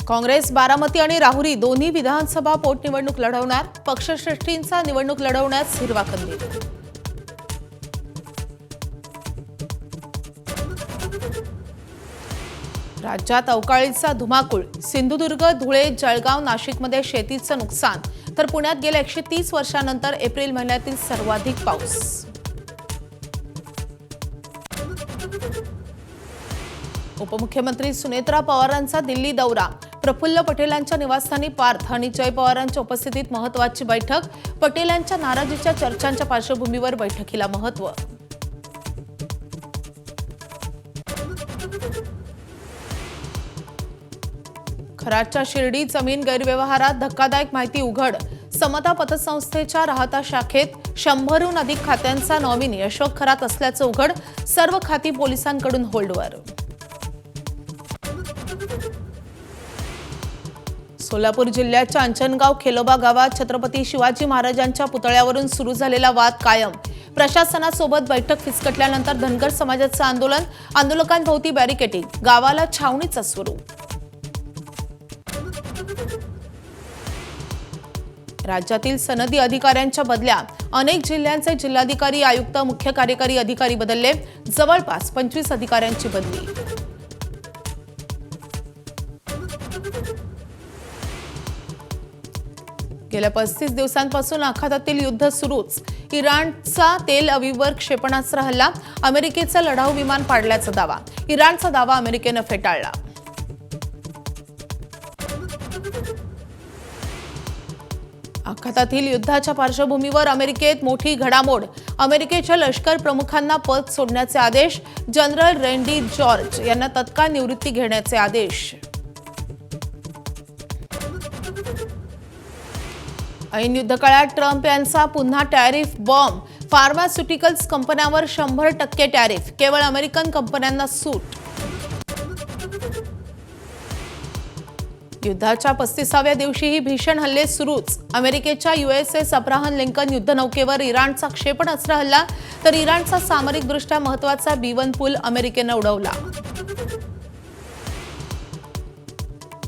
काँग्रेस बारामती आणि राहुरी दोन्ही विधानसभा पोटनिवडणूक लढवणार. पक्षश्रेष्ठींचा निवडणूक लढवण्यास हिरवा कंदील. राज्यात अवकाळीचा धुमाकूळ. सिंधुदुर्ग, धुळे, जळगाव, नाशिकमध्ये शेतीचं नुकसान, तर पुण्यात गेल्या 130 वर्षांनंतर एप्रिल महिन्यातील सर्वाधिक पाऊस. उपमुख्यमंत्री सुनेत्रा पवारांचा दिल्ली दौरा. प्रफुल्ल पटेलांच्या निवासस्थानी पार्थ आणि जय पवारांच्या उपस्थितीत महत्त्वाची बैठक. पटेलांच्या नाराजीच्या चर्चांच्या पार्श्वभूमीवर बैठकीला महत्त्व. खराडच्या शिर्डी जमीन गैरव्यवहारात धक्कादायक माहिती उघड. समता पतसंस्थेच्या राहता शाखेत 100हून अधिक खात्यांचा नॉमिनी अशोक खरात असल्याचं उघड. सर्व खाती पोलिसांकडून होल्डवर. सोलापूर जिल्ह्याच्या अंजनगाव खेलोबा गावात छत्रपती शिवाजी महाराजांच्या पुतळ्यावरून सुरू झालेला वाद कायम. प्रशासनासोबत बैठक फिसकटल्यानंतर धनगर समाजाचं आंदोलन. आंदोलकांभोवती बॅरिकेडिंग. गावाला छावणीचं स्वरूप. राज्यातील सनदी अधिकाऱ्यांच्या बदल्या. अनेक जिल्ह्यांचे जिल्हाधिकारी, आयुक्त, मुख्य कार्यकारी अधिकारी बदलले. जवळपास 25 अधिकाऱ्यांची बदली. गेल्या 35 दिवसांपासून आखातातील युद्ध सुरूच. इराणचा तेल अवीववर क्षेपणास्त्र हल्ला. अमेरिकेचं लढाऊ विमान पाडल्याचा दावा. इराणचा दावा अमेरिकेनं फेटाळला. आखातातील युद्धाच्या पार्श्वभूमीवर अमेरिकेत मोठी घडामोड. अमेरिकेच्या लष्कर प्रमुखांना पद सोडण्याचे आदेश. जनरल रँडी जॉर्ज यांना तत्काळ निवृत्ती घेण्याचे आदेश. ऐन युद्धकाळात ट्रम्प यांचा पुन्हा टॅरिफ बॉम्ब. फार्मास्युटिकल्स कंपन्यांवर 100% टॅरिफ. केवळ अमेरिकन कंपन्यांना सूट. युद्धाच्या 35व्या दिवशीही भीषण हल्ले सुरूच. अमेरिकेच्या USS अब्राहम लिंकन युद्धनौकेवर इराणचा क्षेपणास्त्र हल्ला, तर इराणचा सामरिकदृष्ट्या महत्त्वाचा B-1 पूल अमेरिकेनं उडवला.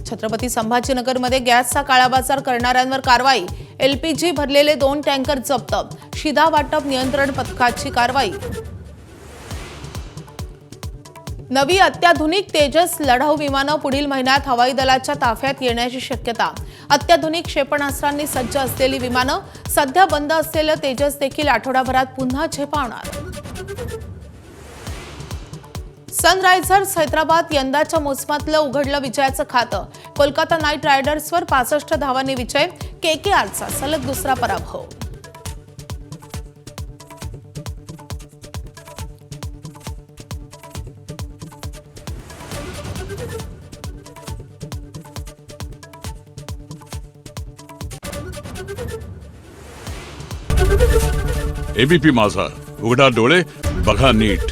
छत्रपती संभाजीनगरमध्ये गॅसचा काळाबाजार करणाऱ्यांवर कारवाई. LPG भरलेले 2 टँकर जप्त. शिधा वाटप नियंत्रण पथकाची कारवाई. नवी अत्याधुनिक तेजस लढाऊ विमानं पुढील महिन्यात हवाई दलाच्या ताफ्यात येण्याची शक्यता. अत्याधुनिक क्षेपणास्त्रांनी सज्ज असलेली विमानं. सध्या बंद असलेलं तेजस देखील आठवडाभरात पुन्हा झेपावणार. सनरायझर्स हैदराबाद यंदाच्या मोसमातलं उघडलं विजयाचं खातं. कोलकाता नाईट रायडर्सवर 65 धावांनी विजय. KKRचा सलग दुसरा पराभव. ABP माझा, उघडा डोळे बघा नीट.